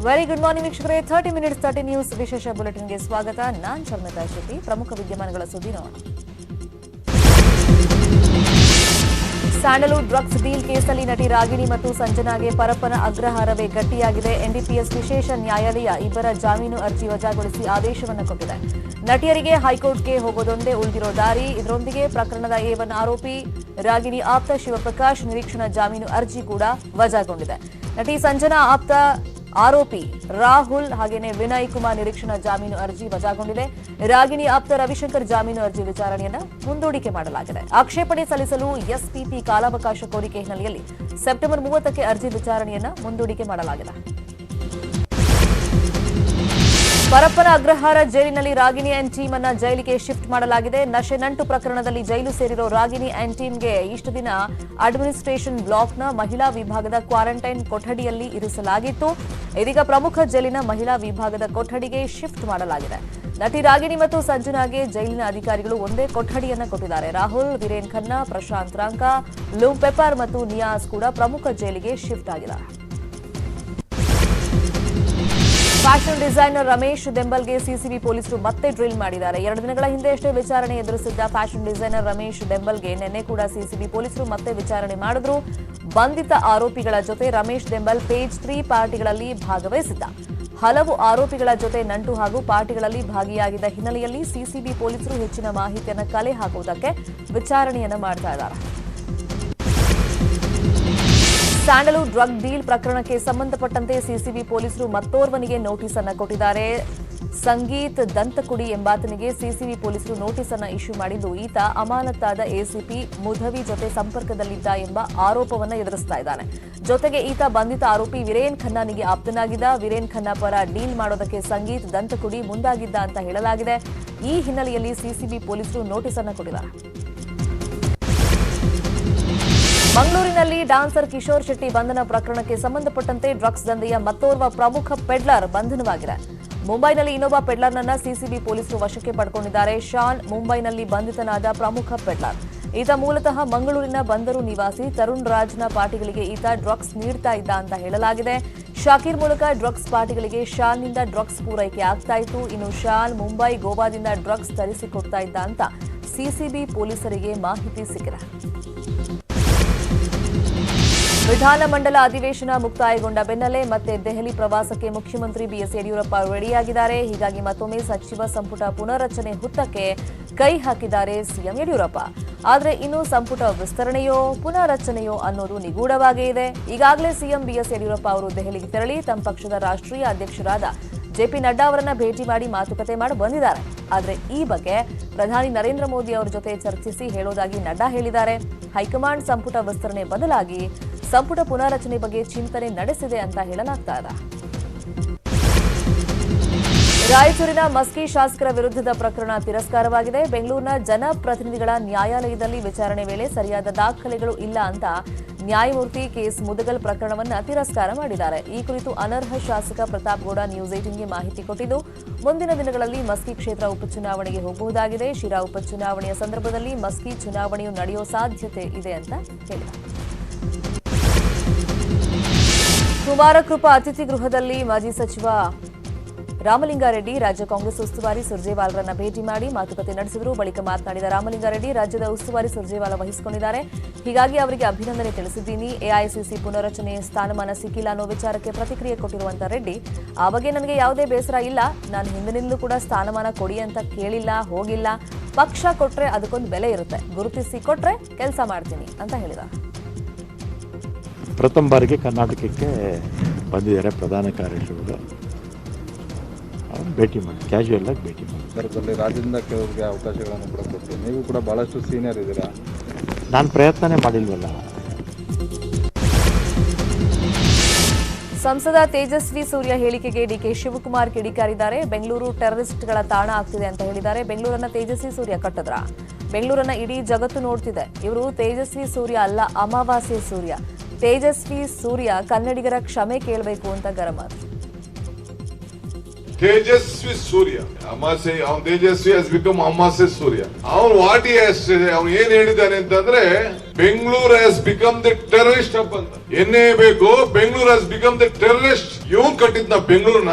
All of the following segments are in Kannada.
ವೆರಿ ಗುಡ್ ಮಾರ್ನಿಂಗ್ ವೀಕ್ಷಕರೇ. 30 ಮಿನಿಟ್ಸ್ 30 ನ್ಯೂಸ್ ವಿಶೇಷ ಬುಲೆಟಿನ್ಗೆ ಸ್ವಾಗತ. ನಾನ್ ಶರ್ಮಿತಾ ಶೆಟ್ಟಿ. ಪ್ರಮುಖ ವಿದ್ಯಮಾನಗಳ ಸುದ್ದಿ ನೋಡೋಣ. ಸ್ಯಾಂಡಲ್ವುಡ್ ಡ್ರಗ್ಸ್ ಡೀಲ್ ಕೇಸಲ್ಲಿ ನಟಿ ರಾಗಿಣಿ ಮತ್ತು ಸಂಜನಾಗೆ ಪರಪ್ಪನ ಅಗ್ರಹಾರವೇ ಗಟ್ಟಿಯಾಗಿದೆ. ಎನ್ಡಿಪಿಎಸ್ ವಿಶೇಷ ನ್ಯಾಯಾಲಯ ಇಬ್ಬರ ಜಾಮೀನು ಅರ್ಜಿ ವಜಾಗೊಳಿಸಿ ಆದೇಶವನ್ನು ಕೊಟ್ಟಿದೆ. ನಟಿಯರಿಗೆ ಹೈಕೋರ್ಟ್ಗೆ ಹೋಗೋದೊಂದೇ ಉಳಿದಿರೋ ದಾರಿ. ಇದರೊಂದಿಗೆ ಪ್ರಕರಣದ A1 ಆರೋಪಿ ರಾಗಿಣಿ ಆಪ್ತ ಶಿವಪ್ರಕಾಶ್ ನಿರೀಕ್ಷಣಾ ಜಾಮೀನು ಅರ್ಜಿ ಕೂಡ ವಜಾಗೊಂಡಿದೆ. ನಟಿ ಸಂಜನಾ ಆಪ್ತ ಆರೋಪಿ ರಾಹುಲ್ ಹಾಗೇನೆ ವಿನಯ್ ಕುಮಾರ್ ನಿರೀಕ್ಷಣಾ ಜಾಮೀನು ಅರ್ಜಿ ವಜಾಗೊಂಡಿದೆ. ರಾಗಿಣಿ ಆಪ್ತ ರವಿಶಂಕರ್ ಜಾಮೀನು ಅರ್ಜಿ ವಿಚಾರಣೆಯನ್ನು ಮುಂದೂಡಿಕೆ ಮಾಡಲಾಗಿದೆ. ಆಕ್ಷೇಪಣೆ ಸಲ್ಲಿಸಲು ಎಸ್ಪಿಪಿ ಕಾಲಾವಕಾಶ ಕೋರಿಕೆ ಹಿನ್ನೆಲೆಯಲ್ಲಿ ಸೆಪ್ಟೆಂಬರ್ 30ಕ್ಕೆ ಅರ್ಜಿ ವಿಚಾರಣೆಯನ್ನು ಮುಂದೂಡಿಕೆ ಮಾಡಲಾಗಿದೆ. ಪರಪ್ಪನ ಅಗ್ರಹಾರ ಜೈಲಿನಲ್ಲಿ ರಾಗಿಣಿ ಅಂಡ್ ಟೀಮ್ ಅನ್ನ ಜೈಲಿಗೆ ಶಿಫ್ಟ್ ಮಾಡಲಾಗಿದೆ. ನಶೆ ನಂಟು ಪ್ರಕರಣದಲ್ಲಿ ಜೈಲು ಸೇರಿರೋ ರಾಗಿಣಿ ಅಂಡ್ ಟೀಮ್ಗೆ ಇಷ್ಟು ದಿನ ಅಡ್ಮಿನಿಸ್ಟ್ರೇಷನ್ ಬ್ಲಾಕ್ನ ಮಹಿಳಾ ವಿಭಾಗದ ಕ್ವಾರಂಟೈನ್ ಕೊಠಡಿಯಲ್ಲಿ ಇರಿಸಲಾಗಿತ್ತು. ಇದೀಗ ಪ್ರಮುಖ ಜೈಲಿನ ಮಹಿಳಾ ವಿಭಾಗದ ಕೊಠಡಿಗೆ ಶಿಫ್ಟ್ ಮಾಡಲಾಗಿದೆ. ನಟಿ ರಾಗಿಣಿ ಮತ್ತು ಸಂಜನಾಗೆ ಜೈಲಿನ ಅಧಿಕಾರಿಗಳು ಒಂದೇ ಕೊಠಡಿಯನ್ನು ಕೊಟ್ಟಿದ್ದಾರೆ. ರಾಹುಲ್, ವೀರೇನ್ ಖನ್ನಾ, ಪ್ರಶಾಂತ್ ರಾಂಕ, ಲೂಮ್ ಪೆಪ್ಪರ್ ಮತ್ತು ನಿಯಾಸ್ ಕೂಡ ಪ್ರಮುಖ ಜೈಲಿಗೆ ಶಿಫ್ಟ್ ಆಗಿದ್ದಾರೆ. ಫ್ಯಾಷನ್ ಡಿಸೈನರ್ ರಮೇಶ್ ದೆಂಬಲ್ಗೆ ಸಿಸಿಬಿ ಪೊಲೀಸರು ಮತ್ತೆ ಡ್ರಿಲ್ ಮಾಡಿದ್ದಾರೆ. 2 ದಿನಗಳ ಹಿಂದೆಯಷ್ಟೇ ವಿಚಾರಣೆ ಎದುರಿಸಿದ್ದ ಫ್ಯಾಷನ್ ಡಿಸೈನರ್ ರಮೇಶ್ ದೆಂಬಲ್ಗೆ ನಿನ್ನೆ ಕೂಡ ಸಿಸಿಬಿ ಪೊಲೀಸರು ಮತ್ತೆ ವಿಚಾರಣೆ ಮಾಡಿದ್ರು. ಬಂಧಿತ ಆರೋಪಿಗಳ ಜೊತೆ ರಮೇಶ್ ದೆಂಬಲ್ ಪೇಜ್ 3 ಪಾರ್ಟಿಗಳಲ್ಲಿ ಭಾಗವಹಿಸಿದ್ದ. ಹಲವು ಆರೋಪಿಗಳ ಜೊತೆ ನಂಟು ಹಾಗೂ ಪಾರ್ಟಿಗಳಲ್ಲಿ ಭಾಗಿಯಾಗಿದ್ದ ಹಿನ್ನೆಲೆಯಲ್ಲಿ ಸಿಸಿಬಿ ಪೊಲೀಸರು ಹೆಚ್ಚಿನ ಮಾಹಿತಿಯನ್ನು ಕಲೆ ಹಾಕುವುದಕ್ಕೆ ವಿಚಾರಣೆಯನ್ನು ಮಾಡ್ತಾ ಇದ್ದಾರೆ. ಸ್ಯಾಂಡಲ್ವುಡ್ ಡ್ರಗ್ ಡೀಲ್ ಪ್ರಕರಣಕ್ಕೆ ಸಂಬಂಧಪಟ್ಟಂತೆ ಸಿಸಿಬಿ ಪೊಲೀಸರು ಮತ್ತೋರ್ವನಿಗೆ ನೋಟಿಸ್ ಅನ್ನು ಕೊಟ್ಟಿದ್ದಾರೆ. ಸಂಗೀತ್ ದಂತಕುಡಿ ಎಂಬಾತನಿಗೆ ಸಿಸಿಬಿ ಪೊಲೀಸರು ನೋಟಿಸ್ ಅನ್ನು ಇಶ್ಯೂ ಮಾಡಿದ್ದು, ಈತ ಅಮಾನತಾದ ಎಸಿಪಿ ಮುಧವಿ ಜೊತೆ ಸಂಪರ್ಕದಲ್ಲಿದ್ದ ಎಂಬ ಆರೋಪವನ್ನು ಎದುರಿಸ್ತಾ ಇದ್ದಾನೆ. ಜೊತೆಗೆ ಈತ ಬಂಧಿತ ಆರೋಪಿ ವೀರೇನ್ ಖನ್ನಾನಿಗೆ ಆಪ್ತನಾಗಿದ್ದ. ವೀರೇನ್ ಖನ್ನಾ ಪರ ಡೀಲ್ ಮಾಡೋದಕ್ಕೆ ಸಂಗೀತ್ ದಂತಕುಡಿ ಮುಂದಾಗಿದ್ದ ಅಂತ ಹೇಳಲಾಗಿದೆ. ಈ ಹಿನ್ನೆಲೆಯಲ್ಲಿ ಸಿಸಿಬಿ ಪೊಲೀಸರು ನೋಟಿಸ್ ಅನ್ನು ಕೊಟ್ಟಿದ್ದಾರೆ. ಮಂಗಳೂರಿನಲ್ಲಿ ಡಾನ್ಸರ್ ಕಿಶೋರ್ ಶೆಟ್ಟಿ ಬಂಧನ ಪ್ರಕರಣಕ್ಕೆ ಸಂಬಂಧಪಟ್ಟಂತೆ ಡ್ರಗ್ಸ್ ದಂಧೆಯ ಮತ್ತೋರ್ವ ಪ್ರಮುಖ ಪೆಡ್ಲರ್ ಬಂಧನವಾಗಿದೆ. ಮುಂಬೈನಲ್ಲಿ ಇನ್ನೊಬ್ಬ ಪೆಡ್ಲರ್ನನ್ನ ಸಿಸಿಬಿ ಪೊಲೀಸರು ವಶಕ್ಕೆ ಪಡ್ಕೊಂಡಿದ್ದಾರೆ. ಶಾನ್ ಮುಂಬೈನಲ್ಲಿ ಬಂಧಿತನಾದ ಪ್ರಮುಖ ಪೆಡ್ಲರ್. ಈತ ಮೂಲತಃ ಮಂಗಳೂರಿನ ಬಂದರು ನಿವಾಸಿ. ತರುಣ್ ರಾಜ್ನ ಪಾರ್ಟಿಗಳಿಗೆ ಈತ ಡ್ರಗ್ಸ್ ನೀಡ್ತಾ ಇದ್ದ ಅಂತ ಹೇಳಲಾಗಿದೆ. ಶಾಕೀರ್ ಮೂಲಕ ಡ್ರಗ್ಸ್ ಪಾರ್ಟಿಗಳಿಗೆ ಶಾನ್ನಿಂದ ಡ್ರಗ್ಸ್ ಪೂರೈಕೆ ಆಗ್ತಾ ಇತ್ತು. ಇನ್ನು ಶಾನ್ ಮುಂಬೈ, ಗೋವಾದಿಂದ ಡ್ರಗ್ಸ್ ತರಿಸಿಕೊಡ್ತಾ ಇದ್ದ ಅಂತ ಸಿಸಿಬಿ ಪೊಲೀಸರಿಗೆ ಮಾಹಿತಿ ಸಿಕ್ಕಿದೆ. ವಿಧಾನಮಂಡಲ ಅಧಿವೇಶನ ಮುಕ್ತಾಯಗೊಂಡ ಬೆನ್ನಲ್ಲೇ ಮತ್ತೆ ದೆಹಲಿ ಪ್ರವಾಸಕ್ಕೆ ಮುಖ್ಯಮಂತ್ರಿ ಬಿಎಸ್ ಯಡಿಯೂರಪ್ಪ ರೆಡಿಯಾಗಿದ್ದಾರೆ. ಹೀಗಾಗಿ ಮತ್ತೊಮ್ಮೆ ಸಚಿವ ಸಂಪುಟ ಪುನರ್ರಚನೆ ಹುತ್ತಕ್ಕೆ ಕೈ ಹಾಕಿದ್ದಾರೆ ಸಿಎಂ ಯಡಿಯೂರಪ್ಪ. ಆದರೆ ಇನ್ನು ಸಂಪುಟ ವಿಸ್ತರಣೆಯೋ ಪುನರ್ರಚನೆಯೋ ಅನ್ನೋದು ನಿಗೂಢವಾಗೇ ಇದೆ. ಈಗಾಗಲೇ ಸಿಎಂ ಬಿಎಸ್ ಯಡಿಯೂರಪ್ಪ ಅವರು ದೆಹಲಿಗೆ ತೆರಳಿ ತಮ್ಮ ಪಕ್ಷದ ರಾಷ್ಟ್ರೀಯ ಅಧ್ಯಕ್ಷರಾದ ಜೆಪಿ ನಡ್ಡಾ ಅವರನ್ನ ಭೇಟಿ ಮಾಡಿ ಮಾತುಕತೆ ಮಾಡಿ ಬಂದಿದ್ದಾರೆ. ಆದರೆ ಈ ಬಗ್ಗೆ ಪ್ರಧಾನಿ ನರೇಂದ್ರ ಮೋದಿ ಅವರ ಜೊತೆ ಚರ್ಚಿಸಿ ಹೇಳೋದಾಗಿ ನಡ್ಡಾ ಹೇಳಿದ್ದಾರೆ. ಹೈಕಮಾಂಡ್ ಸಂಪುಟ ವಿಸ್ತರಣೆ ಬದಲಾಗಿ ಸಂಪುಟ ಪುನಾರಚನೆ ಬಗ್ಗೆ ಚಿಂತನೆ ನಡೆಸಿದೆ ಅಂತ ಹೇಳಲಾಗ್ತಾ ಇದೆ. ರಾಯಚೂರಿನ ಮಸ್ಕಿ ಶಾಸಕರ ವಿರುದ್ಧದ ಪ್ರಕರಣ ತಿರಸ್ಕಾರವಾಗಿದೆ. ಬೆಂಗಳೂರಿನ ಜನಪ್ರತಿನಿಧಿಗಳ ನ್ಯಾಯಾಲಯದಲ್ಲಿ ವಿಚಾರಣೆ ವೇಳೆ ಸರಿಯಾದ ದಾಖಲೆಗಳು ಇಲ್ಲ ಅಂತ ನ್ಯಾಯಮೂರ್ತಿ ಕೆಎಸ್ ಮುದಗಲ್ ಪ್ರಕರಣವನ್ನು ತಿರಸ್ಕಾರ ಮಾಡಿದ್ದಾರೆ. ಈ ಕುರಿತು ಅನರ್ಹ ಶಾಸಕ ಪ್ರತಾಪ್ ಗೌಡ ನ್ಯೂಸ್ 18ಗೆ ಮಾಹಿತಿ ಕೊಟ್ಟಿದ್ದು, ಮುಂದಿನ ದಿನಗಳಲ್ಲಿ ಮಸ್ಕಿ ಕ್ಷೇತ್ರ ಉಪಚುನಾವಣೆಗೆ ಹೋಗಬಹುದಾಗಿದೆ. ಶಿರಾ ಉಪಚುನಾವಣೆಯ ಸಂದರ್ಭದಲ್ಲಿ ಮಸ್ಕಿ ಚುನಾವಣೆಯು ನಡೆಯುವ ಸಾಧ್ಯತೆ ಇದೆ ಅಂತ ಹೇಳಿದ್ದಾರೆ. ಕುಮಾರಕೃಪಾ ಅತಿಥಿ ಗೃಹದಲ್ಲಿ ಮಾಜಿ ಸಚಿವ ರಾಮಲಿಂಗಾರೆಡ್ಡಿ ರಾಜ್ಯ ಕಾಂಗ್ರೆಸ್ ಉಸ್ತುವಾರಿ ಸುರ್ಜೇವಾಲರನ್ನ ಭೇಟಿ ಮಾಡಿ ಮಾತುಕತೆ ನಡೆಸಿದರು. ಬಳಿಕ ಮಾತನಾಡಿದ ರಾಮಲಿಂಗಾರೆಡ್ಡಿ, ರಾಜ್ಯದ ಉಸ್ತುವಾರಿ ಸುರ್ಜೇವಾಲ ವಹಿಸಿಕೊಂಡಿದ್ದಾರೆ. ಹೀಗಾಗಿ ಅವರಿಗೆ ಅಭಿನಂದನೆ ತಿಳಿಸಿದ್ದೀನಿ. ಎಐಸಿಸಿ ಪುನರ್ರಚನೆ ಸ್ಥಾನಮಾನ ಸಿಕ್ಕಿಲ್ಲ ಅನ್ನೋ ವಿಚಾರಕ್ಕೆ ಪ್ರತಿಕ್ರಿಯೆ ಕೊಟ್ಟಿರುವಂತಹ ರೆಡ್ಡಿ, ಆ ಬಗ್ಗೆ ನನಗೆ ಯಾವುದೇ ಬೇಸರ ಇಲ್ಲ. ನಾನು ಹಿಂದಿನಿಂದಲೂ ಕೂಡ ಸ್ಥಾನಮಾನ ಕೊಡಿ ಅಂತ ಕೇಳಿಲ್ಲ, ಹೋಗಿಲ್ಲ. ಪಕ್ಷ ಕೊಟ್ರೆ ಅದಕ್ಕೊಂದು ಬೆಲೆ ಇರುತ್ತೆ. ಗುರುತಿಸಿ ಕೊಟ್ರೆ ಕೆಲಸ ಮಾಡ್ತೀನಿ ಅಂತ ಹೇಳಿದ. ಪ್ರಥಮ ಬಾರಿಗೆ ಕರ್ನಾಟಕಕ್ಕೆ ಬಂದಿದ್ದಾರೆ ಪ್ರಧಾನ ಕಾರ್ಯದರ್ಶಿಗಳು. ಭೇಟಿ ಮಾಡಿ ಕ್ಯಾಶುಯಲ್ ಆಗಿ ಭೇಟಿ ಮಾಡಿ. ಸಂದರ್ಭದಲ್ಲಿ ರಾಜ್ಯದಿಂದ ಕೆಲವರಿಗೆ ಅವಕಾಶಗಳನ್ನು ಕೂಡ ಕೊಡ್ತೀವಿ. ನೀವು ಕೂಡ ಬಹಳಷ್ಟು ಸೀನಿಯರ್ ಇದ್ದೀರಾ. ನಾನು ಪ್ರಯತ್ನನೇ ಮಾಡಿಲ್ವಲ್ಲ. ಸಂಸದ ತೇಜಸ್ವಿ ಸೂರ್ಯ ಹೇಳಿಕೆಗೆ ಡಿಕೆ ಶಿವಕುಮಾರ್ ಕಿಡಿಕಾರಿದ್ದಾರೆ. ಬೆಂಗಳೂರು ಟೆರರಿಸ್ಟ್ಗಳ ತಾಣ ಆಗ್ತಿದೆ ಅಂತ ಹೇಳಿದ್ದಾರೆ. ಬೆಂಗಳೂರನ್ನ ತೇಜಸ್ವಿ ಸೂರ್ಯ ಕಟ್ಟದ್ರ? ಬೆಂಗಳೂರನ್ನ ಇಡೀ ಜಗತ್ತು ನೋಡ್ತಿದೆ. ಇವರು ತೇಜಸ್ವಿ ಸೂರ್ಯ ಅಲ್ಲ, ಅಮಾವಾಸ್ಯೆ ಸೂರ್ಯ. ತೇಜಸ್ವಿ ಸೂರ್ಯ ಕನ್ನಡಿಗರ ಕ್ಷಮೆ ಕೇಳಬೇಕು ಅಂತ ಗರಂ. ತೇಜಸ್ವಿ ಸೂರ್ಯ ಅಮಾಸೆ, ಅವನು ತೇಜಸ್ವಿ ಹ್ಯಾಸ್ ಬಿಕಮ್ ಅಮಾಸೆ ಸೂರ್ಯ. ಅವನು ವಾಟ್ ಅವನು ಏನ್ ಹೇಳಿದ್ದಾನೆ ಅಂತಂದ್ರೆ Bengaluru has become the terrorist hub ಅಂತ ಎನ್ನೇ ಬೇಕು. Bengaluru has become the terrorist. ಇವ್ನು ಕಟ್ಟಿದ್ನ ಬೆಂಗಳೂರಿನ.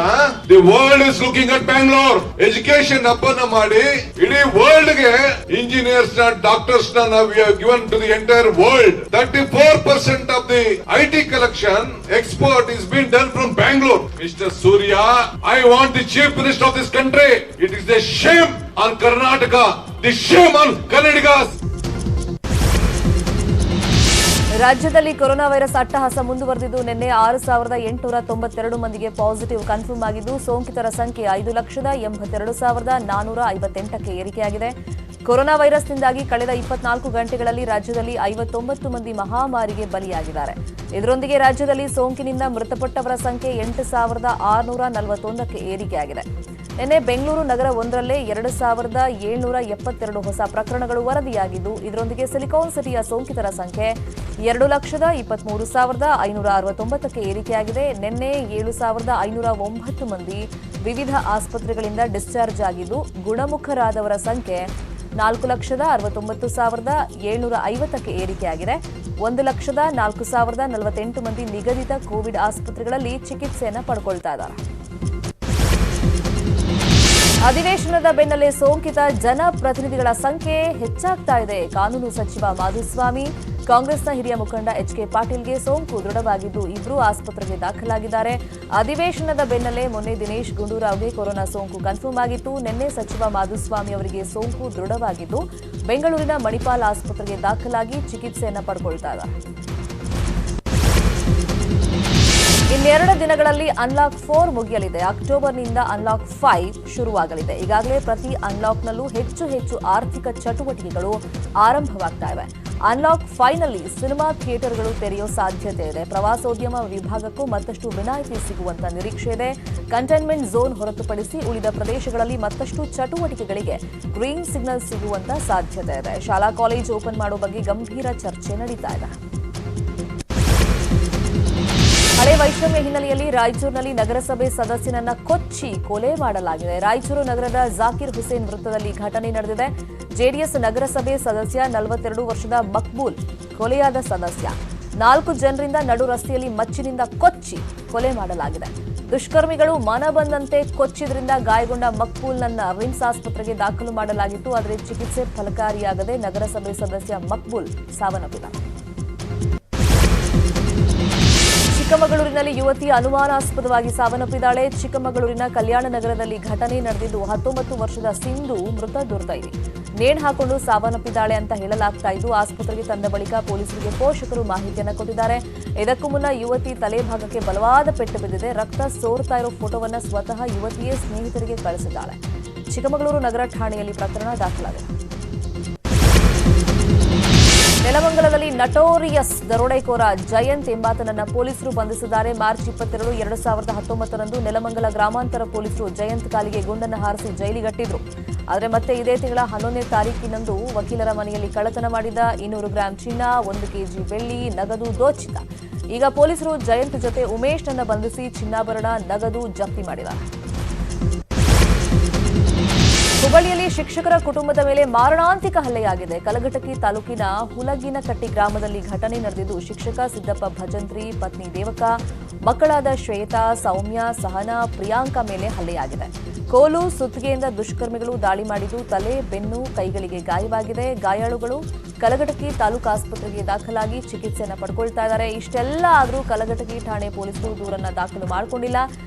The world is looking at Bangalore. Education ಹಬ್ಬನ ಮಾಡಿ ಇಡೀ ವರ್ಲ್ಡ್ ಗೆ ಇಂಜಿನಿಯರ್ಸ್ ನ ಡಾಕ್ಟರ್ಸ್ ನ ನಾವು given to the entire world. 34% of the IT collection export is being done from Bangalore. Mr. Surya, I want the chief minister of this country. It is a shame on Karnataka. The shame on Kannadiga. ರಾಜ್ಯದಲ್ಲಿ ಕೊರೋನಾ ವೈರಸ್ ಅಟ್ಟಹಾಸ ಮುಂದುವರೆದಿದ್ದು ನಿನ್ನೆ 6,892 ಮಂದಿಗೆ ಪಾಸಿಟಿವ್ ಕನ್ಫರ್ಮ್ ಆಗಿದ್ದು ಸೋಂಕಿತರ ಸಂಖ್ಯೆ 5,82,458ಕ್ಕೆ ಏರಿಕೆಯಾಗಿದೆ. ಕೊರೋನಾ ವೈರಸ್ನಿಂದಾಗಿ ಕಳೆದ 24 ಗಂಟೆಗಳಲ್ಲಿ ರಾಜ್ಯದಲ್ಲಿ 59 ಮಂದಿ ಮಹಾಮಾರಿಗೆ ಬಲಿಯಾಗಿದ್ದಾರೆ. ಇದರೊಂದಿಗೆ ರಾಜ್ಯದಲ್ಲಿ ಸೋಂಕಿನಿಂದ ಮೃತಪಟ್ಟವರ ಸಂಖ್ಯೆ 8,641ಕ್ಕೆ ಏರಿಕೆಯಾಗಿದೆ. ನಿನ್ನೆ ಬೆಂಗಳೂರು ನಗರ ಒಂದರಲ್ಲೇ 2,772 ಹೊಸ ಪ್ರಕರಣಗಳು ವರದಿಯಾಗಿದ್ದು ಇದರೊಂದಿಗೆ ಸಿಲಿಕಾನ್ ಸಿಟಿಯ ಸೋಂಕಿತರ ಸಂಖ್ಯೆ 2,23,569ಕ್ಕೆ ಏರಿಕೆಯಾಗಿದೆ. ನಿನ್ನೆ 7,509 ಮಂದಿ ವಿವಿಧ ಆಸ್ಪತ್ರೆಗಳಿಂದ ಡಿಸ್ಚಾರ್ಜ್ ಆಗಿದ್ದು ಗುಣಮುಖರಾದವರ ಸಂಖ್ಯೆ 4,69,750ಕ್ಕೆ ಏರಿಕೆಯಾಗಿದೆ. 1,04,048 ಮಂದಿ ನಿಗದಿತ ಕೋವಿಡ್ ಆಸ್ಪತ್ರೆಗಳಲ್ಲಿ ಚಿಕಿತ್ಸೆಯನ್ನು ಪಡ್ಕೊಳ್ತಾ ಇದ್ದಾರೆ. ಅಧಿವೇಶನದ ಬೆನ್ನಲ್ಲೇ ಸೋಂಕಿತ ಜನಪ್ರತಿನಿಧಿಗಳ ಸಂಖ್ಯೆ ಹೆಚ್ಚಾಗ್ತಾ ಇದೆ. ಕಾನೂನು ಸಚಿವ ಮಾಧುಸ್ವಾಮಿ, ಕಾಂಗ್ರೆಸ್ನ ಹಿರಿಯ ಮುಖಂಡ ಎಚ್ಕೆ ಪಾಟೀಲ್ಗೆ ಸೋಂಕು ದೃಢವಾಗಿದ್ದು ಇಬ್ಬರು ಆಸ್ಪತ್ರೆಗೆ ದಾಖಲಾಗಿದ್ದಾರೆ. ಅಧಿವೇಶನದ ಬೆನ್ನಲ್ಲೇ ಮೊನ್ನೆ ದಿನೇಶ್ ಗುಂಡೂರಾವ್ಗೆ ಕೊರೋನಾ ಸೋಂಕು ಕನ್ಫರ್ಮ್ ಆಗಿತ್ತು. ನಿನ್ನೆ ಸಚಿವ ಮಾಧುಸ್ವಾಮಿ ಅವರಿಗೆ ಸೋಂಕು ದೃಢವಾಗಿದ್ದು ಬೆಂಗಳೂರಿನ ಮಣಿಪಾಲ್ ಆಸ್ಪತ್ರೆಗೆ ದಾಖಲಾಗಿ ಚಿಕಿತ್ಸೆಯನ್ನು ಪಡ್ಕೊಳ್ತಾ ಇದ್ದಾರೆ. ಇನ್ನೆರಡು ದಿನಗಳಲ್ಲಿ ಅನ್ಲಾಕ್ 4 ಮುಗಿಯಲಿದೆ. ಅಕ್ಟೋಬರ್ನಿಂದ ಅನ್ಲಾಕ್ 5 ಶುರುವಾಗಲಿದೆ. ಈಗಾಗಲೇ ಪ್ರತಿ ಅನ್ಲಾಕ್ನಲ್ಲೂ ಹೆಚ್ಚು ಆರ್ಥಿಕ ಚಟುವಟಿಕೆಗಳು ಆರಂಭವಾಗ್ತಾ ಇವೆ. ಅನ್ಲಾಕ್ 5ನಲ್ಲಿ ಸಿನಿಮಾ ಥಿಯೇಟರ್ಗಳು ತೆರೆಯೋ ಸಾಧ್ಯತೆ ಇದೆ. ಪ್ರವಾಸೋದ್ಯಮ ವಿಭಾಗಕ್ಕೂ ಮತ್ತಷ್ಟು ವಿನಾಯಿತಿ ಸಿಗುವಂತ ನಿರೀಕ್ಷೆ ಇದೆ. ಕಂಟೈನ್ಮೆಂಟ್ ಝೋನ್ ಹೊರತುಪಡಿಸಿ ಉಳಿದ ಪ್ರದೇಶಗಳಲ್ಲಿ ಮತ್ತಷ್ಟು ಚಟುವಟಿಕೆಗಳಿಗೆ ಗ್ರೀನ್ ಸಿಗ್ನಲ್ ಸಿಗುವಂತ ಸಾಧ್ಯತೆ ಇದೆ. ಶಾಲಾ ಕಾಲೇಜು ಓಪನ್ ಮಾಡೋ ಬಗ್ಗೆ ಗಂಭೀರ ಚರ್ಚೆ ನಡೀತಾ ಇದೆ. ಹಳೆ ವೈಷಮ್ಯ ಹಿನ್ನೆಲೆಯಲ್ಲಿ ರಾಯಚೂರಿನಲ್ಲಿ ನಗರಸಭೆ ಸದಸ್ಯನನ್ನ ಕೊಚ್ಚಿ ಕೊಲೆ ಮಾಡಲಾಗಿದೆ. ರಾಯಚೂರು ನಗರದ ಜಾಕಿರ್ ಹುಸೇನ್ ವೃತ್ತದಲ್ಲಿ ಘಟನೆ ನಡೆದಿದೆ. ಜೆಡಿಎಸ್ ನಗರಸಭೆ ಸದಸ್ಯ 42 ವರ್ಷದ ಮಕ್ಬೂಲ್ ಕೊಲೆಯಾದ ಸದಸ್ಯ. 4 ಜನರಿಂದ ನಡು ರಸ್ತೆಯಲ್ಲಿ ಮಚ್ಚಿನಿಂದ ಕೊಚ್ಚಿ ಕೊಲೆ ಮಾಡಲಾಗಿದೆ. ದುಷ್ಕರ್ಮಿಗಳು ಮನ ಬಂದಂತೆ ಕೊಚ್ಚಿದ್ರಿಂದ ಗಾಯಗೊಂಡ ಮಕ್ಬೂಲ್ನನ್ನ ರಿಮ್ಸ್ ಆಸ್ಪತ್ರೆಗೆ ದಾಖಲು ಮಾಡಲಾಗಿತ್ತು. ಆದರೆ ಚಿಕಿತ್ಸೆ ಫಲಕಾರಿಯಾಗದೆ ನಗರಸಭೆ ಸದಸ್ಯ ಮಕ್ಬೂಲ್ ಸಾವನ್ನಪ್ಪಿದ್ದಾರೆ. ಚಿಕ್ಕಮಗಳೂರಿನಲ್ಲಿ ಯುವತಿ ಅನುಮಾನಾಸ್ಪದವಾಗಿ ಸಾವನ್ನಪ್ಪಿದ್ದಾಳೆ. ಚಿಕ್ಕಮಗಳೂರಿನ ಕಲ್ಯಾಣ ನಗರದಲ್ಲಿ ಘಟನೆ ನಡೆದಿದ್ದು 19 ವರ್ಷದ ಸಿಂಧು ಮೃತ ದುರ್ದೈವಿ. ನೇಣು ಹಾಕೊಂಡು ಸಾವನ್ನಪ್ಪಿದ್ದಾಳೆ ಅಂತ ಹೇಳಲಾಗ್ತಾ ಇದ್ದು ಆಸ್ಪತ್ರೆಗೆ ತಂದ ಬಳಿಕ ಪೊಲೀಸರಿಗೆ ಪೋಷಕರು ಮಾಹಿತಿಯನ್ನು ಕೊಟ್ಟಿದ್ದಾರೆ. ಇದಕ್ಕೂ ಮುನ್ನ ಯುವತಿ ತಲೆ ಭಾಗಕ್ಕೆ ಬಲವಾದ ಪೆಟ್ಟು ಬಿದ್ದಿದೆ. ರಕ್ತ ಸೋರ್ತಾ ಇರೋ ಫೋಟೋವನ್ನು ಸ್ವತಃ ಯುವತಿಯೇ ಸ್ನೇಹಿತರಿಗೆ ಕಳಿಸಿದ್ದಾಳೆ. ಚಿಕ್ಕಮಗಳೂರು ನಗರ ಠಾಣೆಯಲ್ಲಿ ಪ್ರಕರಣ ದಾಖಲಾಗಿದೆ. ನೆಲಮಂಗಲದಲ್ಲಿ ನಟೋರಿಯಸ್ ದರೋಡೆಕೋರ ಜಯಂತ್ ಎಂಬಾತನನ್ನ ಪೊಲೀಸರು ಬಂಧಿಸಿದ್ದಾರೆ. ಮಾರ್ಚ್ 22, 2019ರಂದು ನೆಲಮಂಗಲ ಗ್ರಾಮಾಂತರ ಪೊಲೀಸರು ಜಯಂತ್ ಕಾಲಿಗೆ ಗುಂಡನ್ನು ಹಾರಿಸಿ ಜೈಲಿಗಟ್ಟಿದ್ರು. ಆದರೆ ಮತ್ತೆ ಇದೇ ತಿಂಗಳ 11ನೇ ತಾರೀಕಿನಂದು ವಕೀಲರ ಮನೆಯಲ್ಲಿ ಕಳ್ಳತನ ಮಾಡಿದ 200 ಗ್ರಾಂ ಚಿನ್ನ, 1 ಕೆಜಿ ಬೆಳ್ಳಿ, ನಗದು ದೋಚಿದ್ದ. ಈಗ ಪೊಲೀಸರು ಜಯಂತ್ ಜೊತೆ ಉಮೇಶ್ನನ್ನ ಬಂಧಿಸಿ ಚಿನ್ನಾಭರಣ, ನಗದು ಜಪ್ತಿ ಮಾಡಿದ್ದಾರೆ. ಹುಬ್ಬಳ್ಳಿಯಲ್ಲಿ ಶಿಕ್ಷಕರ ಕುಟುಂಬದ ಮೇಲೆ ಮಾರಣಾಂತಿಕ ಹಲ್ಲೆಯಾಗಿದೆ. ಕಲಘಟಕಿ ತಾಲೂಕಿನ ಹುಲಗಿನಕಟ್ಟಿ ಗ್ರಾಮದಲ್ಲಿ ಘಟನೆ ನಡೆದಿದ್ದು ಶಿಕ್ಷಕ ಸಿದ್ದಪ್ಪ ಭಜಂತ್ರಿ, ಪತ್ನಿ ದೇವಕ, ಮಕ್ಕಳಾದ ಶ್ವೇತಾ, ಸೌಮ್ಯ, ಸಹನಾ, ಪ್ರಿಯಾಂಕಾ ಮೇಲೆ ಹಲ್ಲೆಯಾಗಿದೆ. ಕೋಲು, ಸುತ್ತಿಗೆಯಿಂದ ದುಷ್ಕರ್ಮಿಗಳು ದಾಳಿ ಮಾಡಿದ್ದು ತಲೆ, ಬೆನ್ನು, ಕೈಗಳಿಗೆ ಗಾಯವಾಗಿದೆ. ಗಾಯಾಳುಗಳು ಕಲಘಟಕಿ ತಾಲೂಕು ಆಸ್ಪತ್ರೆಗೆ ದಾಖಲಾಗಿ ಚಿಕಿತ್ಸೆಯನ್ನು ಪಡ್ಕೊಳ್ತಾ ಇದ್ದಾರೆ. ಇಷ್ಟೆಲ್ಲ ಆದರೂ ಕಲಘಟಕಿ ಠಾಣೆ ಪೊಲೀಸರು ದೂರನ್ನ ದಾಖಲು ಮಾಡಿಕೊಂಡಿಲ್ಲ.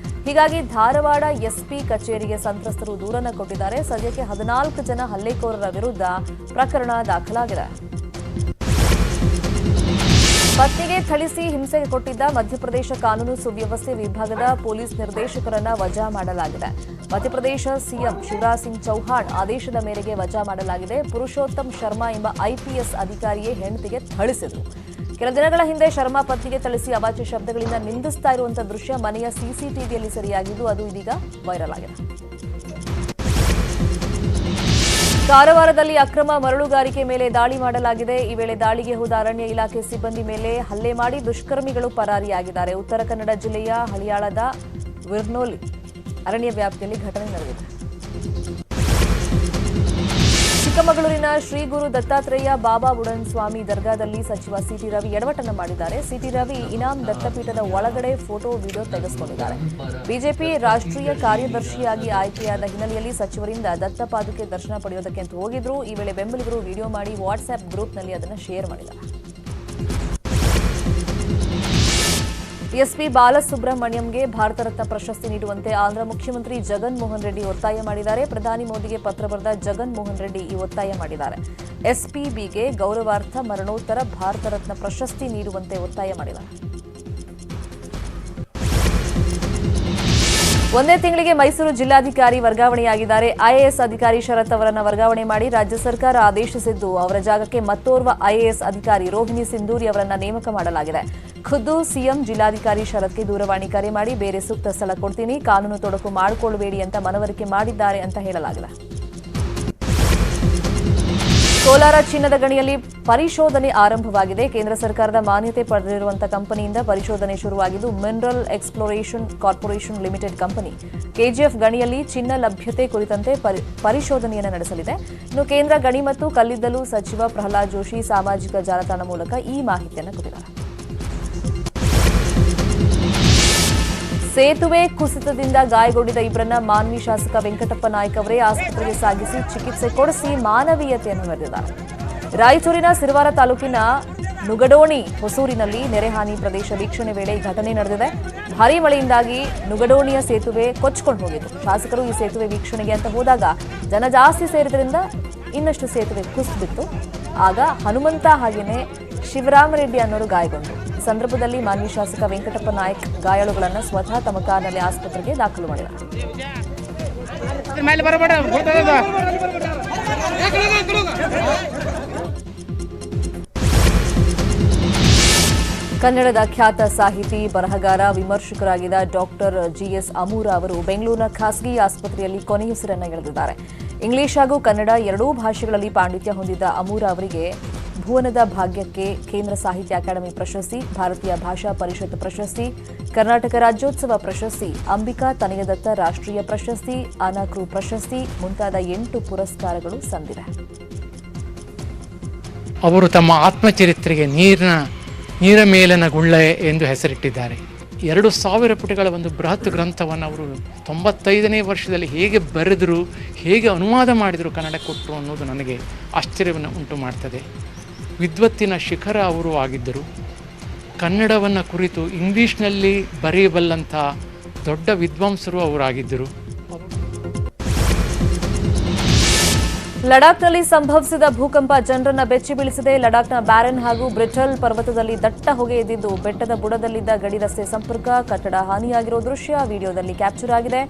ಹೀಗಾಗಿ ಧಾರವಾಡ ಎಸ್ಪಿ ಕಚೇರಿಗೆ ಸಂತ್ರಸ್ತರು ದೂರನ್ನು ಕೊಟ್ಟಿದ್ದಾರೆ. ಸದ್ಯಕ್ಕೆ 14 ಜನ ಹಲ್ಲೆಕೋರರ ವಿರುದ್ಧ ಪ್ರಕರಣ ದಾಖಲಾಗಿದೆ. ಪತ್ನಿಗೆ ಥಳಿಸಿ ಹಿಂಸೆಗೆ ಕೊಟ್ಟಿದ್ದ ಮಧ್ಯಪ್ರದೇಶ ಕಾನೂನು ಸುವ್ಯವಸ್ಥೆ ವಿಭಾಗದ ಪೊಲೀಸ್ ನಿರ್ದೇಶಕರನ್ನ ವಜಾ ಮಾಡಲಾಗಿದೆ. ಮಧ್ಯಪ್ರದೇಶ ಸಿಎಂ ಶಿವರಾಜ್ ಸಿಂಗ್ ಚೌಹಾಣ್ ಆದೇಶದ ಮೇರೆಗೆ ವಜಾ ಮಾಡಲಾಗಿದೆ. ಪುರುಷೋತ್ತಮ್ ಶರ್ಮಾ ಎಂಬ ಐಪಿಎಸ್ ಅಧಿಕಾರಿಯೇ ಹೆಂಡತಿಗೆ ಥಳಿಸಿದರು. ಕೆಲ ದಿನಗಳ ಹಿಂದೆ ಶರ್ಮಾ ಪತ್ನಿಗೆ ಥಳಿಸಿ ಅವಾಚ್ಯ ಶಬ್ದಗಳಿಂದ ನಿಂದಿಸ್ತಾ ಇರುವಂತಹ ದೃಶ್ಯ ಮನೆಯ ಸಿಸಿಟಿವಿಯಲ್ಲಿ ಸೆರೆಯಾಗಿದ್ದು ಅದು ಇದೀಗ ವೈರಲ್ ಆಗಿದೆ. ಕಾರವಾರದಲ್ಲಿ ಅಕ್ರಮ ಮರಳುಗಾರಿಕೆ ಮೇಲೆ ದಾಳಿ ಮಾಡಲಾಗಿದೆ. ಈ ವೇಳೆ ದಾಳಿಗೆ ಹೋದ ಅರಣ್ಯ ಇಲಾಖೆ ಸಿಬ್ಬಂದಿ ಮೇಲೆ ಹಲ್ಲೆ ಮಾಡಿ ದುಷ್ಕರ್ಮಿಗಳು ಪರಾರಿಯಾಗಿದ್ದಾರೆ. ಉತ್ತರ ಕನ್ನಡ ಜಿಲ್ಲೆಯ ಹಳಿಯಾಳದ ವಿರ್ನೋಲಿ ಅರಣ್ಯ ವ್ಯಾಪ್ತಿಯಲ್ಲಿ ಘಟನೆ ನಡೆದಿದೆ. ಚಿಕ್ಕಮಗಳೂರಿನ ಶ್ರೀ ಗುರು ದತ್ತಾತ್ರೇಯ ಬಾಬಾ ಬುಡನ್ ಸ್ವಾಮಿ ದರ್ಗಾದಲ್ಲಿ ಸಚಿವ ಸಿಟಿ ರವಿ ಎಡವಟ್ಟನ್ನು ಮಾಡಿದ್ದಾರೆ. ಸಿಟಿ ರವಿ ಇನಾಮ್ ದತ್ತಪೀಠದ ಒಳಗಡೆ ಫೋಟೋ ವಿಡಿಯೋ ತೆಗೆದುಕೊಂಡಿದ್ದಾರೆ. ಬಿಜೆಪಿ ರಾಷ್ಟ್ರೀಯ ಕಾರ್ಯದರ್ಶಿಯಾಗಿ ಆಯ್ಕೆಯಾದ ಹಿನ್ನೆಲೆಯಲ್ಲಿ ಸಚಿವರಿಂದ ದತ್ತಪಾದುಕೆ ದರ್ಶನ ಪಡೆಯೋದಕ್ಕೆ ಅಂತ ಹೋಗಿದ್ರು. ಈ ವೇಳೆ ಬೆಂಬಲಿಗರು ವಿಡಿಯೋ ಮಾಡಿ ವಾಟ್ಸ್ಆಪ್ ಗ್ರೂಪ್ನಲ್ಲಿ ಅದನ್ನು ಶೇರ್ ಮಾಡಿದ್ದಾರೆ. ಎಸ್ಪಿ ಬಾಲಸುಬ್ರಹ್ಮಣ್ಯಂಗೆ ಭಾರತ ರತ್ನ ಪ್ರಶಸ್ತಿ ನೀಡುವಂತೆ ಆಂಧ್ರ ಮುಖ್ಯಮಂತ್ರಿ ಜಗನ್ ಮೋಹನ್ ರೆಡ್ಡಿ ಒತ್ತಾಯ ಮಾಡಿದ್ದಾರೆ. ಪ್ರಧಾನಿ ಮೋದಿಗೆ ಪತ್ರ ಬರೆದ ಜಗನ್ ಮೋಹನ್ ರೆಡ್ಡಿ ಈ ಒತ್ತಾಯ ಮಾಡಿದ್ದಾರೆ. ಎಸ್ಪಿಬಿಗೆ ಗೌರವಾರ್ಥ ಮರಣೋತ್ತರ ಭಾರತ ರತ್ನ ಪ್ರಶಸ್ತಿ ನೀಡುವಂತೆ ಒತ್ತಾಯ ಮಾಡಿದ್ದಾರೆ. ಒಂದೇ ತಿಂಗಳಿಗೆ ಮೈಸೂರು ಜಿಲ್ಲಾಧಿಕಾರಿ ವರ್ಗಾವಣೆಯಾಗಿದ್ದಾರೆ. ಐಎಎಸ್ ಅಧಿಕಾರಿ ಶರತ್ ಅವರನ್ನು ವರ್ಗಾವಣೆ ಮಾಡಿ ರಾಜ್ಯ ಸರ್ಕಾರ ಆದೇಶಿಸಿದ್ದು, ಅವರ ಜಾಗಕ್ಕೆ ಮತ್ತೋರ್ವ ಐಎಎಸ್ ಅಧಿಕಾರಿ ರೋಹಿಣಿ ಸಿಂಧೂರಿ ಅವರನ್ನ ನೇಮಕ ಮಾಡಲಾಗಿದೆ. ಖುದ್ದು ಸಿಎಂ ಜಿಲ್ಲಾಧಿಕಾರಿ ಶರತ್ಗೆ ದೂರವಾಣಿ ಕರೆ ಮಾಡಿ ಬೇರೆ ಸೂಕ್ತ ಸ್ಥಳ ಕೊಡ್ತೀನಿ, ಕಾನೂನು ತೊಡಕು ಮಾಡಿಕೊಳ್ಳಬೇಡಿ ಅಂತ ಮನವರಿಕೆ ಮಾಡಿದ್ದಾರೆ ಅಂತ ಹೇಳಲಾಗಿದೆ. ಕೋಲಾರ ಚಿನ್ನದ ಗಣಿಯಲ್ಲಿ ಪರಿಶೋಧನೆ ಆರಂಭವಾಗಿದೆ. ಕೇಂದ್ರ ಸರ್ಕಾರದ ಮಾನ್ಯತೆ ಪಡೆದಿರುವಂತಹ ಕಂಪನಿಯಿಂದ ಪರಿಶೋಧನೆ ಶುರುವಾಗಿದ್ದು, mineral exploration corporation limited company KGF ಗಣಿಯಲ್ಲಿ ಚಿನ್ನ ಲಭ್ಯತೆ ಕುರಿತಂತೆ ಪರಿಶೋಧನೆಯನ್ನು ನಡೆಸಲಿದೆ. ಇನ್ನು ಕೇಂದ್ರ ಗಣಿ ಮತ್ತು ಕಲ್ಲಿದ್ದಲು ಸಚಿವ ಪ್ರಹ್ಲಾದ್ ಜೋಶಿ ಸಾಮಾಜಿಕ ಜಾಲತಾಣ ಮೂಲಕ ಈ ಮಾಹಿತಿಯನ್ನು ಕೊಟ್ಟಿದ್ದಾರೆ. ಸೇತುವೆ ಕುಸಿತದಿಂದ ಗಾಯಗೊಂಡಿದ್ದ ಇಬ್ಬರನ್ನ ಮಾನ್ವಿ ಶಾಸಕ ವೆಂಕಟಪ್ಪ ನಾಯ್ಕ ಅವರೇ ಆಸ್ಪತ್ರೆಗೆ ಸಾಗಿಸಿ ಚಿಕಿತ್ಸೆ ಕೊಡಿಸಿ ಮಾನವೀಯತೆಯನ್ನು ಮೆರೆದಿದ್ದಾರೆ. ರಾಯಚೂರಿನ ಸಿರವಾರ ತಾಲೂಕಿನ ನುಗಡೋಣಿ ಹೊಸೂರಿನಲ್ಲಿ ನೆರೆಹಾನಿ ಪ್ರದೇಶ ವೀಕ್ಷಣೆ ವೇಳೆ ಈ ಘಟನೆ ನಡೆದಿದೆ. ಭಾರೀ ಮಳೆಯಿಂದಾಗಿ ನುಗಡೋಣಿಯ ಸೇತುವೆ ಕೊಚ್ಚಿಕೊಂಡು ಹೋಗಿತ್ತು. ಶಾಸಕರು ಈ ಸೇತುವೆ ವೀಕ್ಷಣೆಗೆ ಅಂತ ಹೋದಾಗ ಜನ ಜಾಸ್ತಿ ಸೇರಿದ್ರಿಂದ ಇನ್ನಷ್ಟು ಸೇತುವೆ ಕುಸಿದಿತ್ತು. ಆಗ ಹನುಮಂತ ಹಾಗೇನೆ ಶಿವರಾಮರೆಡ್ಡಿ ಅನ್ನೋರು ಗಾಯಗೊಂಡರು. ಈ ಸಂದರ್ಭದಲ್ಲಿ ಮಾನ್ಯ ಶಾಸಕ ವೆಂಕಟಪ್ಪ ನಾಯ್ಕ್ ಗಾಯಾಳುಗಳನ್ನು ಸ್ವತಃ ತಮ್ಮ ಕಾರ್ನಲ್ಲಿ ಆಸ್ಪತ್ರೆಗೆ ದಾಖಲು ಮಾಡಿದ್ದಾರೆ. ಕನ್ನಡದ ಖ್ಯಾತ ಸಾಹಿತಿ, ಬರಹಗಾರ, ವಿಮರ್ಶಕರಾಗಿದ್ದ ಡಾಕ್ಟರ್ ಜಿಎಸ್ ಅಮೂರ ಅವರು ಬೆಂಗಳೂರಿನ ಖಾಸಗಿ ಆಸ್ಪತ್ರೆಯಲ್ಲಿ ಕೊನೆಯುಸಿರನ್ನು ಎಳೆದಿದ್ದಾರೆ. ಇಂಗ್ಲಿಷ್ ಹಾಗೂ ಕನ್ನಡ ಎರಡೂ ಭಾಷೆಗಳಲ್ಲಿ ಪಾಂಡಿತ್ಯ ಹೊಂದಿದ್ದ ಅಮೂರ ಅವರಿಗೆ ಭುವನದ ಭಾಗ್ಯಕ್ಕೆ ಕೇಂದ್ರ ಸಾಹಿತ್ಯ ಅಕಾಡೆಮಿ ಪ್ರಶಸ್ತಿ, ಭಾರತೀಯ ಭಾಷಾ ಪರಿಷತ್ ಪ್ರಶಸ್ತಿ, ಕರ್ನಾಟಕ ರಾಜ್ಯೋತ್ಸವ ಪ್ರಶಸ್ತಿ, ಅಂಬಿಕಾ ತನಯದತ್ತ ರಾಷ್ಟ್ರೀಯ ಪ್ರಶಸ್ತಿ, ಅನಾಕ್ರು ಪ್ರಶಸ್ತಿ ಮುಂತಾದ 8 ಪುರಸ್ಕಾರಗಳು ಸಂದಿವೆ. ಅವರು ತಮ್ಮ ಆತ್ಮಚರಿತ್ರೆಗೆ ನೀರ ಮೇಲನ ಗುಳ್ಳೆ ಎಂದು ಹೆಸರಿಟ್ಟಿದ್ದಾರೆ. 2000 ಪುಟಗಳ ಒಂದು ಬೃಹತ್ ಗ್ರಂಥವನ್ನು ಅವರು 95ನೇ ವರ್ಷದಲ್ಲಿ ಹೇಗೆ ಬರೆದರು, ಹೇಗೆ ಅನುವಾದ ಮಾಡಿದರು, ಕನ್ನಡ ಕೊಟ್ಟರು ಅನ್ನೋದು ನನಗೆ ಆಶ್ಚರ್ಯವನ್ನು ಉಂಟು ಮಾಡ್ತದೆ. ವಿದ್ವತ್ತಿನ ಶಿಖರ ಅವರು ಆಗಿದ್ದರು. ಕನ್ನಡವನ್ನು ಕುರಿತು ಇಂಗ್ಲೀಷ್ನಲ್ಲಿ ಬರೆಯಬಲ್ಲಂಥ ದೊಡ್ಡ ವಿದ್ವಾಂಸರು ಅವರಾಗಿದ್ದರು. ಲಡಾಖ್ನಲ್ಲಿ ಸಂಭವಿಸಿದ ಭೂಕಂಪ ಜನರನ್ನ ಬೆಚ್ಚಿ ಬೀಳಿಸಿದೆ. ಲಡಾಖ್ನ ಬ್ಯಾರನ್ ಹಾಗೂ ಬ್ರಿಟಲ್ ಪರ್ವತದಲ್ಲಿ ದಟ್ಟ ಹೊಗೆ ಎದ್ದಿದ್ದು, ಬೆಟ್ಟದ ಬುಡದಲ್ಲಿದ್ದ ಗಡಿ ರಸ್ತೆ ಸಂಪರ್ಕ, ಕಟ್ಟಡ ಹಾನಿಯಾಗಿರೋ ದೃಶ್ಯ ವಿಡಿಯೋದಲ್ಲಿ ಕ್ಯಾಪ್ಚರ್ ಆಗಿದೆ.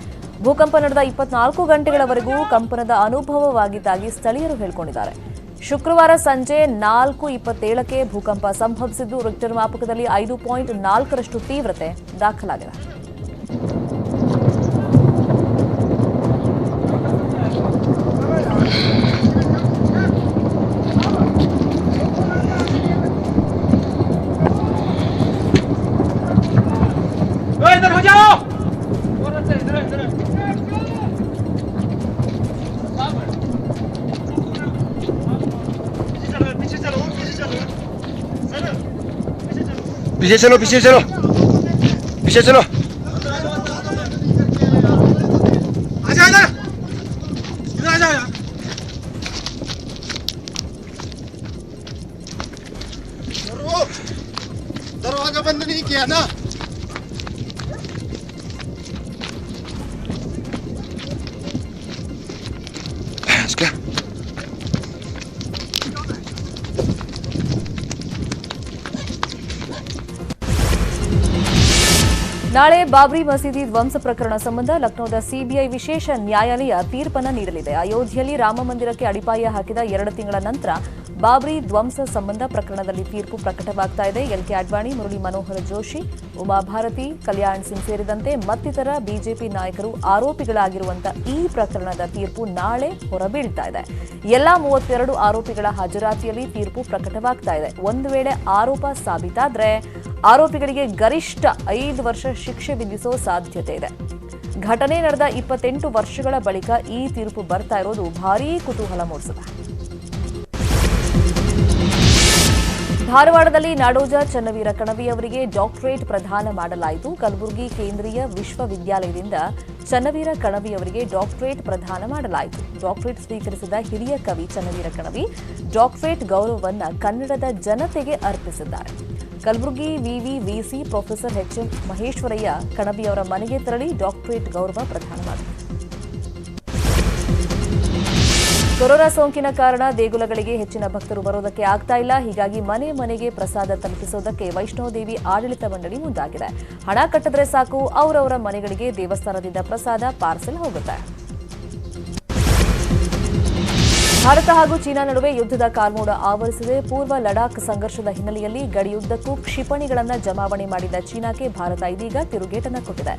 ಭೂಕಂಪ ನಡೆದ 24 ಗಂಟೆಗಳವರೆಗೂ ಕಂಪನದ ಅನುಭವವಾಗಿದ್ದಾಗಿ ಸ್ಥಳೀಯರು ಹೇಳಿಕೊಂಡಿದ್ದಾರೆ. ಶುಕ್ರವಾರ ಸಂಜೆ 4:27ಕ್ಕೆ ಭೂಕಂಪ ಸಂಭವಿಸಿದ್ದು, ರಿಕ್ಟರ್ ಮಾಪಕದಲ್ಲಿ 5.4ರಷ್ಟು ತೀವ್ರತೆ ದಾಖಲಾಗಿದೆ. पीछे चलो पीछे चलो पीछे चलो आजा आजा आजा आजा दरवाजा बंद नहीं किया ना। इसका ನಾಳೆ ಬಾಬ್ರಿ ಮಸೀದಿ ಧ್ವಂಸ ಪ್ರಕರಣ ಸಂಬಂಧ ಲಕ್ನೋದ ಸಿಬಿಐ ವಿಶೇಷ ನ್ಯಾಯಾಲಯ ತೀರ್ಪನ್ನು ನೀಡಲಿದೆ. ಅಯೋಧ್ಯೆಯಲ್ಲಿ ರಾಮ ಮಂದಿರಕ್ಕೆ ಅಡಿಪಾಯ ಹಾಕಿದ 2 ತಿಂಗಳ ನಂತರ ಬಾಬ್ರಿ ಧ್ವಂಸ ಸಂಬಂಧ ಪ್ರಕರಣದಲ್ಲಿ ತೀರ್ಪು ಪ್ರಕಟವಾಗ್ತಾ ಇದೆ. ಎಲ್ಕೆ ಅಡ್ವಾಣಿ, ಮುರಳಿ ಮನೋಹರ್ ಜೋಶಿ, ಉಮಾ ಭಾರತಿ, ಕಲ್ಯಾಣ್ ಸಿಂಗ್ ಸೇರಿದಂತೆ ಮತ್ತಿತರ ಬಿಜೆಪಿ ನಾಯಕರು ಆರೋಪಿಗಳಾಗಿರುವಂತಹ ಈ ಪ್ರಕರಣದ ತೀರ್ಪು ನಾಳೆ ಹೊರಬೀಳ್ತಾ ಇದೆ. ಎಲ್ಲಾ 32 ಆರೋಪಿಗಳ ಹಾಜರಾತಿಯಲ್ಲಿ ತೀರ್ಪು ಪ್ರಕಟವಾಗ್ತಾ ಇದೆ. ಒಂದು ವೇಳೆ ಆರೋಪ ಸಾಬೀತಾದ್ರೆ ಆರೋಪಿಗಳಿಗೆ ಗರಿಷ್ಠ 5 ವರ್ಷ ಶಿಕ್ಷೆ ವಿಧಿಸೋ ಸಾಧ್ಯತೆ ಇದೆ. ಘಟನೆ ನಡೆದ 28 ವರ್ಷಗಳ ಬಳಿಕ ಈ ತೀರ್ಪು ಬರ್ತಾ ಇರೋದು ಭಾರೀ ಕುತೂಹಲ ಮೂಡಿಸಿದೆ. ಧಾರವಾಡದಲ್ಲಿ ನಾಡೋಜ ಚನ್ನವೀರ ಕಣವಿ ಅವರಿಗೆ ಡಾಕ್ಟರೇಟ್ ಪ್ರದಾನ ಮಾಡಲಾಯಿತು. ಕಲಬುರಗಿ ಕೇಂದ್ರೀಯ ವಿಶ್ವವಿದ್ಯಾಲಯದಿಂದ ಚನ್ನವೀರ ಕಣವಿ ಅವರಿಗೆ ಡಾಕ್ಟರೇಟ್ ಪ್ರದಾನ ಮಾಡಲಾಯಿತು. ಡಾಕ್ಟರೇಟ್ ಸ್ವೀಕರಿಸಿದ ಹಿರಿಯ ಕವಿ ಚನ್ನವೀರ ಕಣವಿ ಡಾಕ್ಟರೇಟ್ ಗೌರವವನ್ನು ಕನ್ನಡದ ಜನತೆಗೆ ಅರ್ಪಿಸಿದ್ದಾರೆ. ಕಲಬುರಗಿ ವಿವಿ VC professor H M Maheshwaraiah Kanavi ಅವರ ಮನೆಗೆ ತೆರಳಿ ಡಾಕ್ಟರೇಟ್ ಗೌರವ ಪ್ರದಾನ ಮಾಡಿದರು. ಕೊರೋನಾ ಸೋಂಕಿನ ಕಾರಣ ದೇಗುಲಗಳಿಗೆ ಹೆಚ್ಚಿನ ಭಕ್ತರು ಬರೋದಕ್ಕೆ ಆಗ್ತಾ ಇಲ್ಲ. ಹೀಗಾಗಿ ಮನೆ ಮನೆಗೆ ಪ್ರಸಾದ ತಲುಪಿಸುವುದಕ್ಕೆ ವೈಷ್ಣೋದೇವಿ ಆಡಳಿತ ಮಂಡಳಿ ಮುಂದಾಗಿದೆ. ಹಣ ಕಟ್ಟಿದ್ರೆ ಸಾಕು, ಅವರವರ ಮನೆಗಳಿಗೆ ದೇವಸ್ಥಾನದಿಂದ ಪ್ರಸಾದ ಪಾರ್ಸೆಲ್ ಹೋಗುತ್ತೆ. ಭಾರತ ಹಾಗೂ ಚೀನಾ ನಡುವೆ ಯುದ್ಧದ ಕಾರ್ಮೋಡ ಆವರಿಸಿದೆ. ಪೂರ್ವ ಲಡಾಖ್ ಸಂಘರ್ಷದ ಹಿನ್ನೆಲೆಯಲ್ಲಿ ಗಡಿಯುದ್ದಕ್ಕೂ ಕ್ಷಿಪಣಿಗಳನ್ನು ಜಮಾವಣೆ ಮಾಡಿದ ಚೀನಾಕ್ಕೆ ಭಾರತ ಇದೀಗ ತಿರುಗೇಟನ್ನು ಕೊಟ್ಟಿದೆ.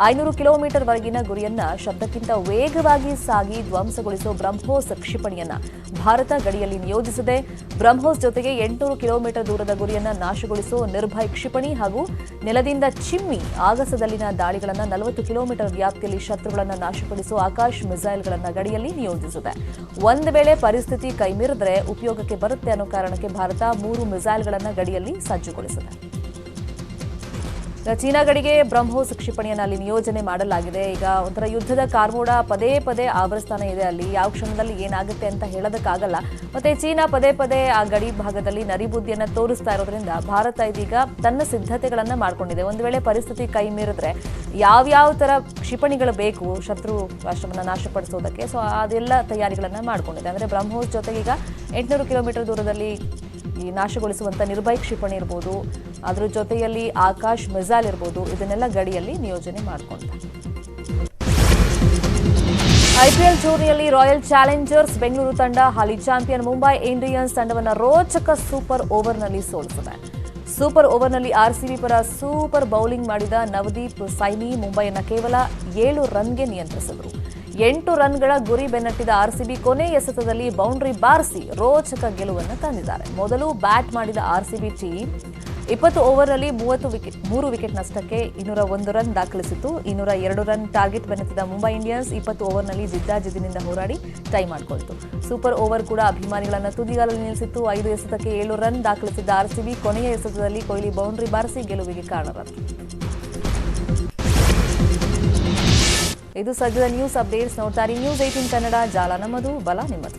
500 ಕಿಲೋಮೀಟರ್ ವರೆಗಿನ ಗುರಿಯನ್ನ ಶಬ್ದಕ್ಕಿಂತ ವೇಗವಾಗಿ ಸಾಗಿ ಧ್ವಂಸಗೊಳಿಸುವ ಬ್ರಹ್ಮೋಸ್ ಕ್ಷಿಪಣಿಯನ್ನ ಭಾರತ ಗಡಿಯಲ್ಲಿ ನಿಯೋಜಿಸಿದೆ. ಬ್ರಹ್ಮೋಸ್ ಜೊತೆಗೆ 800 ಕಿಲೋಮೀಟರ್ ದೂರದ ಗುರಿಯನ್ನ ನಾಶಗೊಳಿಸುವ ನಿರ್ಭಯ್ ಕ್ಷಿಪಣಿ ಹಾಗೂ ನೆಲದಿಂದ ಚಿಮ್ಮಿ ಆಗಸದಲ್ಲಿನ ದಾಳಿಗಳನ್ನು 40 ಕಿಲೋಮೀಟರ್ ವ್ಯಾಪ್ತಿಯಲ್ಲಿ ಶತ್ರುಗಳನ್ನು ನಾಶಪಡಿಸುವ ಆಕಾಶ್ ಮಿಸೈಲ್ಗಳನ್ನು ಗಡಿಯಲ್ಲಿ ನಿಯೋಜಿಸಿದೆ. ಒಂದು ವೇಳೆ ಪರಿಸ್ಥಿತಿ ಕೈಮೀರಿದ್ರೆ ಉಪಯೋಗಕ್ಕೆ ಬರುತ್ತೆ ಅನ್ನೋ ಕಾರಣಕ್ಕೆ ಭಾರತ 3 ಮಿಸೈಲ್ಗಳನ್ನು ಗಡಿಯಲ್ಲಿ ಸಜ್ಜುಗೊಳಿಸಿದೆ. ಚೀನಾ ಗಡಿಗೆ ಬ್ರಹ್ಮೋಸ್ ಕ್ಷಿಪಣಿಯನ್ನು ಅಲ್ಲಿ ನಿಯೋಜನೆ ಮಾಡಲಾಗಿದೆ. ಈಗ ಒಂಥರ ಯುದ್ಧದ ಕಾರ್ಮೋಡ ಪದೇ ಪದೇ ಆವರಿಸ್ತಾನೆ ಇದೆ. ಅಲ್ಲಿ ಯಾವ ಕ್ಷಣದಲ್ಲಿ ಏನಾಗುತ್ತೆ ಅಂತ ಹೇಳೋದಕ್ಕಾಗಲ್ಲ. ಮತ್ತೆ ಚೀನಾ ಪದೇ ಪದೇ ಆ ಗಡಿ ಭಾಗದಲ್ಲಿ ನರಿಬುದ್ಧಿಯನ್ನು ತೋರಿಸ್ತಾ ಇರೋದ್ರಿಂದ ಭಾರತ ಇದೀಗ ತನ್ನ ಸಿದ್ಧತೆಗಳನ್ನು ಮಾಡಿಕೊಂಡಿದೆ. ಒಂದು ವೇಳೆ ಪರಿಸ್ಥಿತಿ ಕೈ ಮೀರಿದ್ರೆ ಯಾವ್ಯಾವ ಥರ ಕ್ಷಿಪಣಿಗಳು ಬೇಕು ಶತ್ರು ರಾಷ್ಟ್ರವನ್ನು ನಾಶಪಡಿಸೋದಕ್ಕೆ, ಸೊ ಅದೆಲ್ಲ ತಯಾರಿಗಳನ್ನು ಮಾಡಿಕೊಂಡಿದೆ. ಅಂದರೆ ಬ್ರಹ್ಮೋಸ್ ಜೊತೆಗೆ ಈಗ 800 ಕಿಲೋಮೀಟರ್ ದೂರದಲ್ಲಿ ಈ ನಾಶಗೊಳಿಸುವಂಥ ನಿರ್ಭಯ್ ಕ್ಷಿಪಣಿ ಇರ್ಬೋದು, ಅದರ ಜೊತೆಯಲ್ಲಿ ಆಕಾಶ್ ಮಿಸೈಲ್ ಇರ್ಬೋದು, ಇದನ್ನೆಲ್ಲ ಗಡಿಯಲ್ಲಿ ನಿಯೋಜನೆ ಮಾಡಿಕೊಂಡಿದೆ. ಐಪಿಎಲ್ ಟೂರ್ನಿಯಲ್ಲಿ ರಾಯಲ್ ಚಾಲೆಂಜರ್ಸ್ ಬೆಂಗಳೂರು ತಂಡ ಹಾಲಿ ಚಾಂಪಿಯನ್ ಮುಂಬೈ ಇಂಡಿಯನ್ಸ್ ತಂಡವನ್ನು ರೋಚಕ ಸೂಪರ್ ಓವರ್ನಲ್ಲಿ ಸೋಲಿಸಿದೆ. ಸೂಪರ್ ಓವರ್ನಲ್ಲಿ ಆರ್ಸಿಬಿ ಪರ ಸೂಪರ್ ಬೌಲಿಂಗ್ ಮಾಡಿದ ನವದೀಪ್ ಸೈನಿ ಮುಂಬೈಯನ್ನು ಕೇವಲ 7 ರನ್ಗೆ ನಿಯಂತ್ರಿಸಿದರು. 8 ರನ್ಗಳ ಗುರಿ ಬೆನ್ನಟ್ಟಿದ ಆರ್ಸಿಬಿ ಕೊನೆ ಎಸೆತದಲ್ಲಿ ಬೌಂಡ್ರಿ ಬಾರಿಸಿ ರೋಚಕ ಗೆಲುವನ್ನು ತಂದಿದ್ದಾರೆ. ಮೊದಲು ಬ್ಯಾಟ್ ಮಾಡಿದ ಆರ್ಸಿಬಿ ಟೀಮ್ 20 ಓವರ್ನಲ್ಲಿ 3 ವಿಕೆಟ್ ನಷ್ಟಕ್ಕೆ 201 ರನ್ ದಾಖಲಿಸಿತು. 202 ರನ್ ಟಾರ್ಗೆಟ್ ಬೆನ್ನತ್ತಿದ ಮುಂಬೈ ಇಂಡಿಯನ್ಸ್ 20 ಓವರ್ನಲ್ಲಿ ಜಿದ್ದಾಜಿದ್ದಿನಿಂದ ಹೋರಾಡಿ ಟೈ ಮಾಡಿಕೊಳ್ತು. ಸೂಪರ್ ಓವರ್ ಕೂಡ ಅಭಿಮಾನಿಗಳನ್ನು ತುದಿಗಾಲಲ್ಲಿ ನಿಲ್ಲಿಸಿತ್ತು. 5 ಎಸೆತಕ್ಕೆ 7 ರನ್ ದಾಖಲಿಸಿದ್ದ ಆರ್ಸಿಬಿ ಕೊನೆಯ ಎಸೆತದಲ್ಲಿ ಕೊಹ್ಲಿ ಬೌಂಡ್ರಿ ಬಾರಿಸಿ ಗೆಲುವಿಗೆ ಕಾರಣರಾದರು. ಇದು ಸದ್ಯದ ನ್ಯೂಸ್ ಅಪ್ಡೇಟ್ಸ್. ನೋಡ್ತಾರೆ ನ್ಯೂಸ್ 18 ಕನ್ನಡ. ಜಾಲ ನಮ್ಮದು, ಬಲ ನಿಮ್ಮದು.